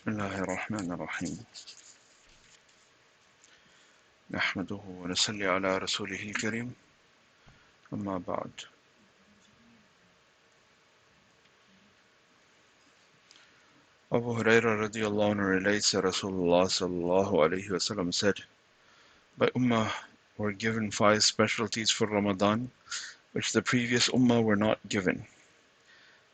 بسم الله الرحمن الرحيم نحمده ونصلي على رسوله الكريم أما بعد. Abu Hurairah radiallahu anhu relates that Rasulullah sallallahu alayhi wasallam said, "My ummah were given 5 specialties for Ramadan, which the previous ummah were not given.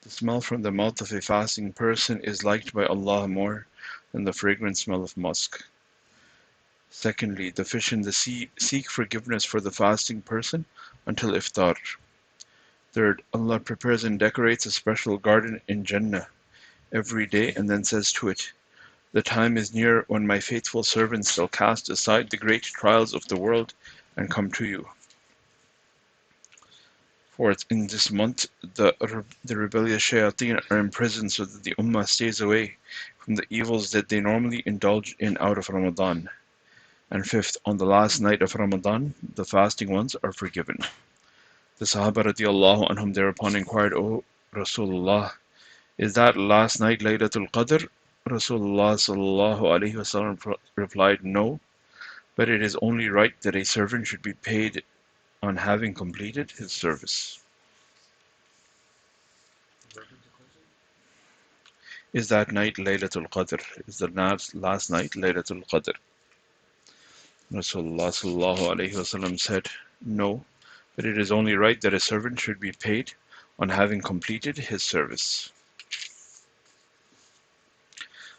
The smell from the mouth of a fasting person is liked by Allah more than the fragrant smell of musk. Secondly, the fish in the sea seek forgiveness for the fasting person until iftar. Third, Allah prepares and decorates a special garden in Jannah every day and then says to it, 'The time is near when my faithful servants shall cast aside the great trials of the world and come to you.' Fourth, in this month, the rebellious shayateen are imprisoned so that the ummah stays away from the evils that they normally indulge in out of Ramadan. And fifth, on the last night of Ramadan, the fasting ones are forgiven." The Sahaba radiallahu anhum thereupon inquired, "O Rasulullah, is that last night Laylatul Qadr?" Rasulullah sallallahu alaihi wasallam replied, "No, but it is only right that a servant should be paid on having completed his service." Is that night Laylatul Qadr? Is the last night Laylatul Qadr? Rasulullah sallallahu alaihi wasallam said, "No, but it is only right that a servant should be paid on having completed his service."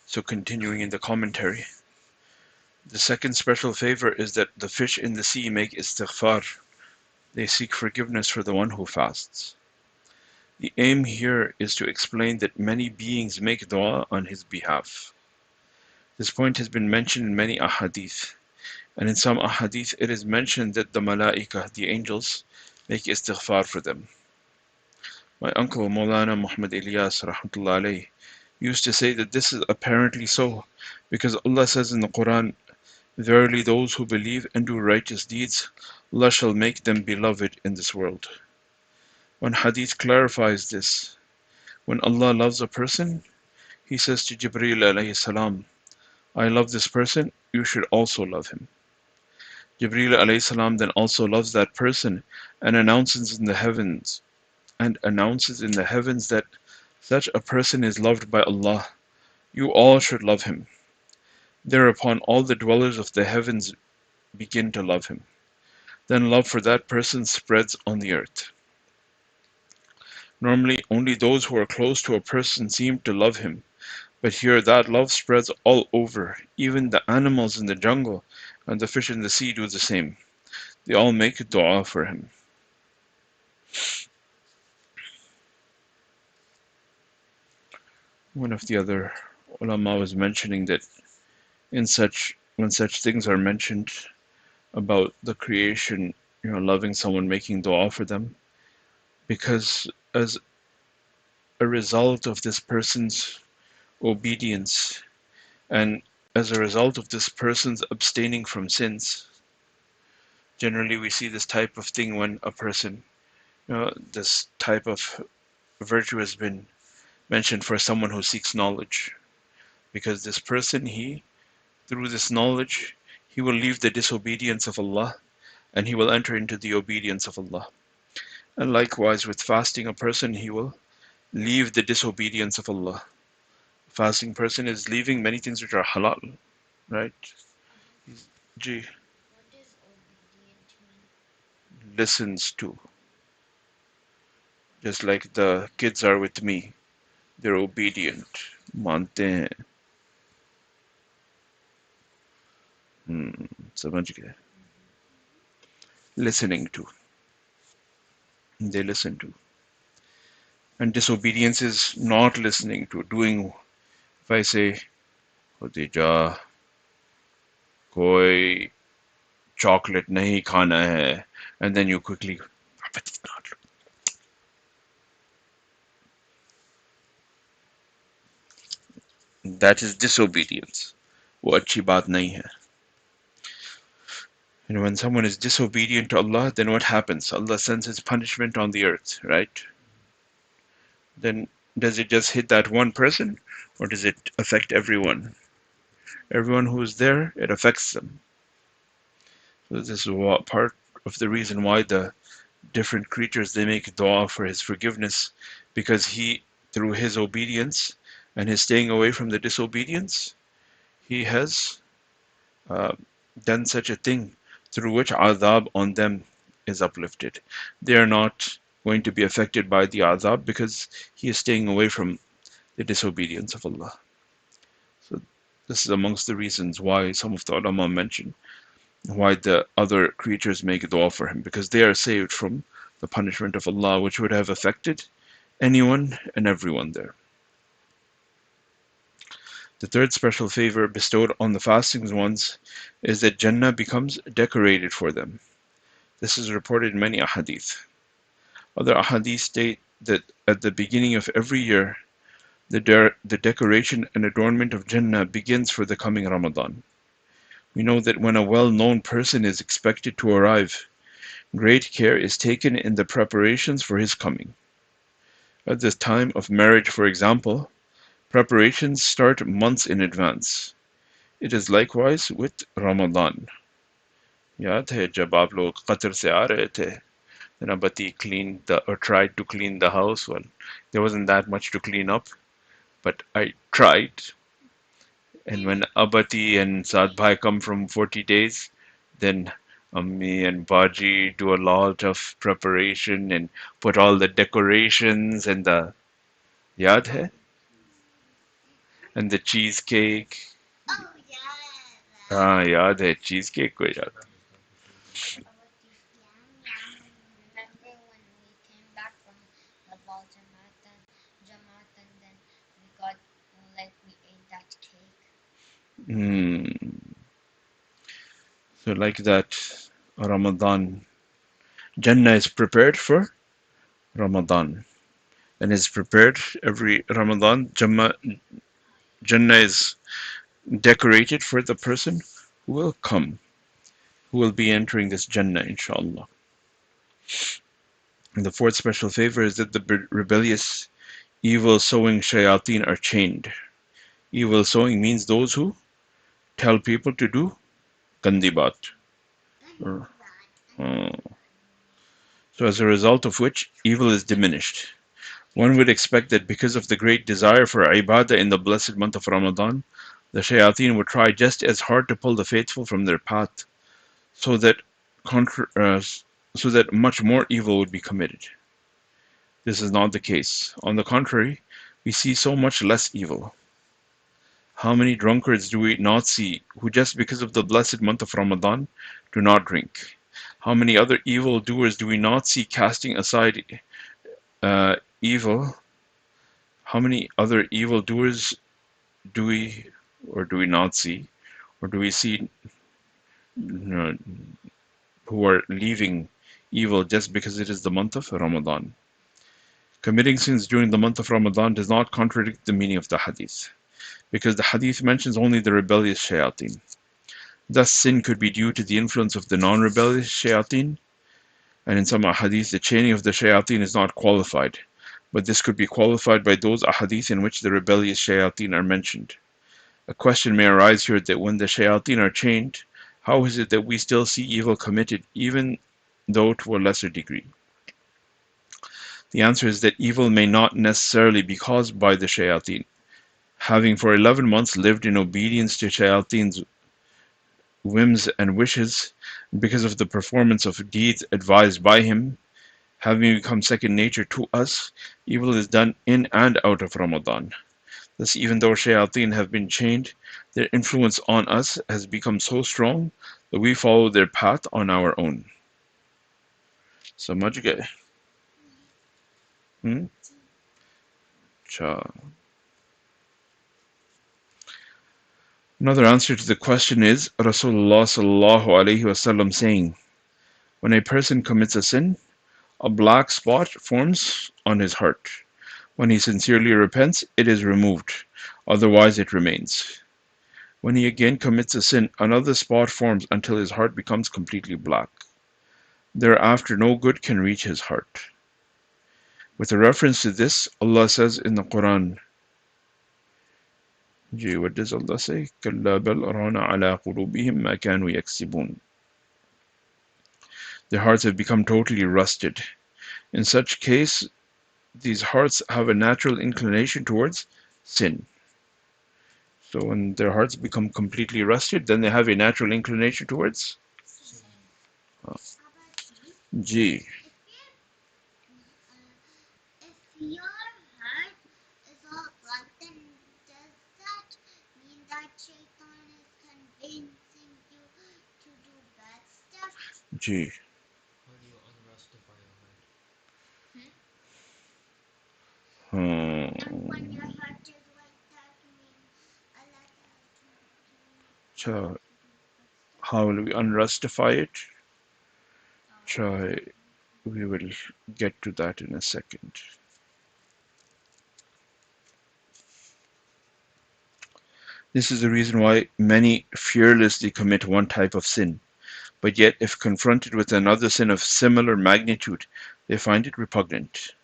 So continuing in the commentary, the second special favor is that the fish in the sea make istighfar. They seek forgiveness for the one who fasts. The aim here is to explain that many beings make dua on his behalf. This point has been mentioned in many ahadith, and in some ahadith it is mentioned that the malaika, the angels, make istighfar for them. My uncle Maulana Muhammad Ilyas rahmatullah alayhi used to say that this is apparently so, because Allah says in the Quran, "Verily those who believe and do righteous deeds, Allah shall make them beloved in this world." One hadith clarifies this. When Allah loves a person, He says to Jibreel alayhi salam, "I love this person, you should also love him." Jibreel alayhi salam then also loves that person and announces in the heavens that such a person is loved by Allah. You all should love him. Thereupon all the dwellers of the heavens begin to love him. Then love for that person spreads on the earth. Normally, only those who are close to a person seem to love him, but here that love spreads all over. Even the animals in the jungle and the fish in the sea do the same. They all make dua for him. One of the other ulama was mentioning that when such things are mentioned about the creation, loving someone, making dua for them, because as a result of this person's obedience and as a result of this person's abstaining from sins, generally we see this type of thing when a person, this type of virtue has been mentioned for someone who seeks knowledge, because this person, through this knowledge, he will leave the disobedience of Allah and he will enter into the obedience of Allah. And likewise with fasting, a person, he will leave the disobedience of Allah. A fasting person is leaving many things which are halal, right? Ji listens to, just like the kids are with me, they're obedient. मानते हैं. समझ गए. Listening to, they listen to. And disobedience is not listening to, doing. If I say, Khadija, koi chocolate nahi khana hai, and then you quickly, that is disobedience. वो अच्छी बात नहीं है. And when someone is disobedient to Allah, then what happens? Allah sends His punishment on the earth, right? Then does it just hit that one person, or does it affect everyone? Everyone who is there, it affects them. So this is what part of the reason why the different creatures they make dua for his forgiveness, because he, through his obedience and his staying away from the disobedience, he has uh, done such a thing through which adhab on them is uplifted. They are not going to be affected by the adhab because he is staying away from the disobedience of Allah. So this is amongst the reasons why some of the ulama mention why the other creatures make dua for him, because they are saved from the punishment of Allah, which would have affected anyone and everyone there. The third special favor bestowed on the fasting ones is that Jannah becomes decorated for them. This is reported in many ahadith. Other ahadith state that at the beginning of every year, the decoration and adornment of Jannah begins for the coming Ramadan. We know that when a well-known person is expected to arrive, great care is taken in the preparations for his coming. At the time of marriage, for example, preparations start months in advance. It is likewise with Ramadan. याद है जब आप लोग Qatar से आ रहे थे, then Abati cleaned or tried to clean the house. Well, there wasn't that much to clean up, but I tried. And when Abati and Saad Bhai come from 40 days, then Ammi and Baji do a lot of preparation and put all the decorations and the yaad hai? And the cheesecake. हाँ याद है cheesecake को याद. Hmm. So like that, Ramadan, Jannah is prepared for Ramadan and is prepared every Ramadan. Jannah is decorated for the person who will come, who will be entering this Jannah, inshallah. And the fourth special favor is that the rebellious, evil sowing shayateen are chained. Evil sowing means those who tell people to do gandi baat. So as a result of which, evil is diminished. One would expect that because of the great desire for ibadah in the blessed month of Ramadan, the shayateen would try just as hard to pull the faithful from their path, so that much more evil would be committed. This is not the case. On the contrary, we see so much less evil. How many drunkards do we not see who just because of the blessed month of Ramadan do not drink? How many other evil doers do we not see casting aside evil? How many other evil doers do we not see, or do we see who are leaving evil just because it is the month of Ramadan? Committing sins during the month of Ramadan does not contradict the meaning of the hadith, because the hadith mentions only the rebellious shayateen. Thus, sin could be due to the influence of the non-rebellious shayateen, and in some ahadith the chaining of the shayateen is not qualified, but this could be qualified by those ahadith in which the rebellious shayateen are mentioned. A question may arise here that when the shayateen are chained, how is it that we still see evil committed, even though to a lesser degree? The answer is that evil may not necessarily be caused by the shayateen. Having for 11 months lived in obedience to shayateen's whims and wishes, because of the performance of deeds advised by him, having become second nature to us, evil is done in and out of Ramadan. Thus, even though shayateen have been chained, their influence on us has become so strong that we follow their path on our own. समझ गए? अच्छा. Another answer to the question is Rasulullah sallallahu alaihi wasallam saying, when a person commits a sin, a black spot forms on his heart. When he sincerely repents, it is removed, otherwise it remains. When he again commits a sin, another spot forms until his heart becomes completely black. Thereafter no good can reach his heart. With a reference to this, Allah says in the Quran, gee, what does Allah say? كَلَّا بَلْ رَانَ عَلَى قُلُوبِهِمْ مَا كَانُوا يَكْسِبُونَ. Their hearts have become totally rusted. In such case, these hearts have a natural inclination towards sin. So when their hearts become completely rusted, then they have a natural inclination towards G. G. Hmm. So how will we unrustify it? Try. We will get to that in a second. This is the reason why many fearlessly commit one type of sin, but yet if confronted with another sin of similar magnitude, they find it repugnant.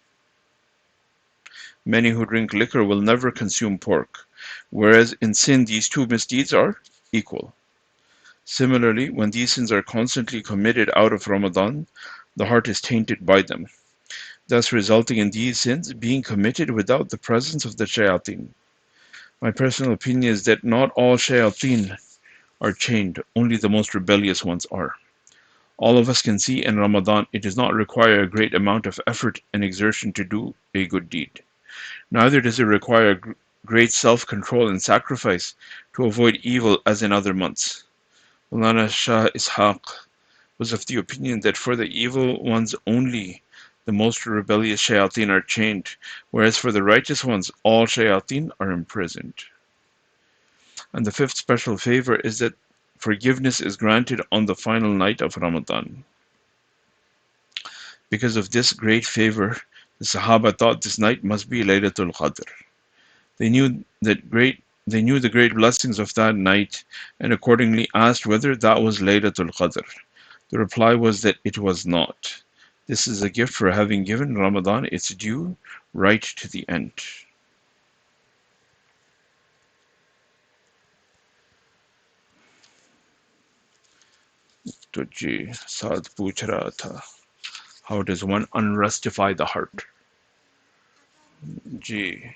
Many who drink liquor will never consume pork, whereas in sin these two misdeeds are equal. Similarly, when these sins are constantly committed out of Ramadan, the heart is tainted by them, thus resulting in these sins being committed without the presence of the shayateen. My personal opinion is that not all shayateen are chained, only the most rebellious ones are. All of us can see in Ramadan it does not require a great amount of effort and exertion to do a good deed. Neither does it require great self-control and sacrifice to avoid evil as in other months. Maulana Shah Ishaq was of the opinion that for the evil ones only the most rebellious shayateen are chained, whereas for the righteous ones all shayateen are imprisoned. And the fifth special favor is that forgiveness is granted on the final night of Ramadan. Because of this great favor, the Sahaba thought this night must be Laylatul Qadr. They knew the great blessings of that night and accordingly asked whether that was Laylatul Qadr. The reply was that it was not. This is a gift for having given Ramadan its due right to the end. तो जी साथ पूछ रहा था, how does one unrustify the heart? Ji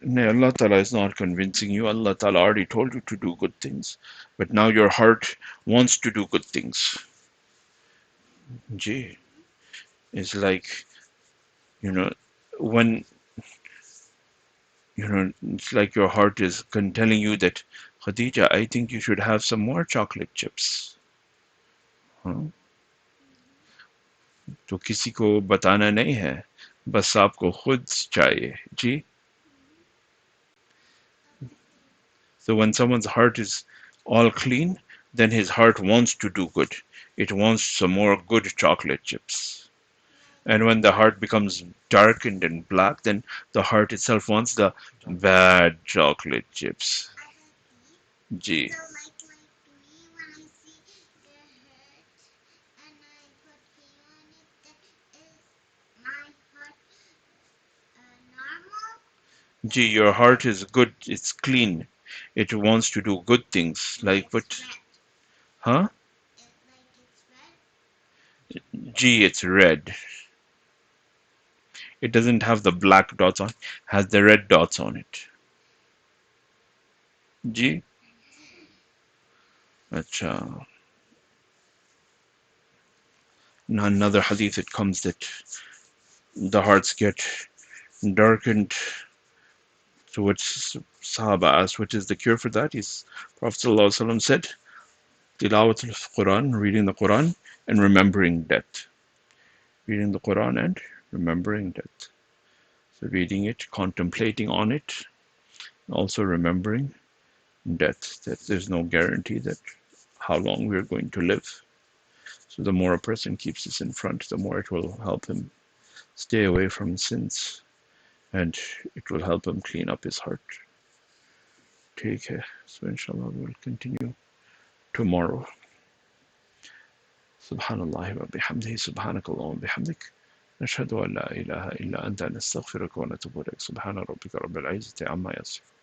No, Allah Ta'ala is not convincing you. Allah Ta'ala already told you to do good things. But now your heart wants to do good things. Ji. It's like, you know, when, it's like your heart is telling you that, Khadija, I think you should have some more chocolate chips. हाँ? तो किसी को बताना नहीं है, बस आपको खुद चाहिए. जी. So when someone's heart is all clean, then his heart wants to do good. It wants some more good chocolate chips. And when the heart becomes darkened and black, then the heart itself wants the bad chocolate chips. Gee. Gee, your heart is good, it's clean. It wants to do good things. Like what? Huh? Gee, it's red. It doesn't have the black dots on it, has the red dots on it. Gee. Acha. In another hadith it comes that the hearts get darkened. So what Sahaba asked, what is the cure for that? Prophet ﷺ said, Tilawatul Quran, reading the Quran and remembering death. Reading the Quran and remembering death. So reading it, contemplating on it, also remembering death, that there's no guarantee that how long we're going to live. So the more a person keeps this in front, the more it will help him stay away from sins and it will help him clean up his heart. Take care. So inshallah we'll continue tomorrow. Subhanallah wa bihamdihi, subhanakallahumma wa bihamdik. نشهد أن لا إله إلا أنت نستغفرك ونتوب إليك سبحان ربك رب العزة عما يصفون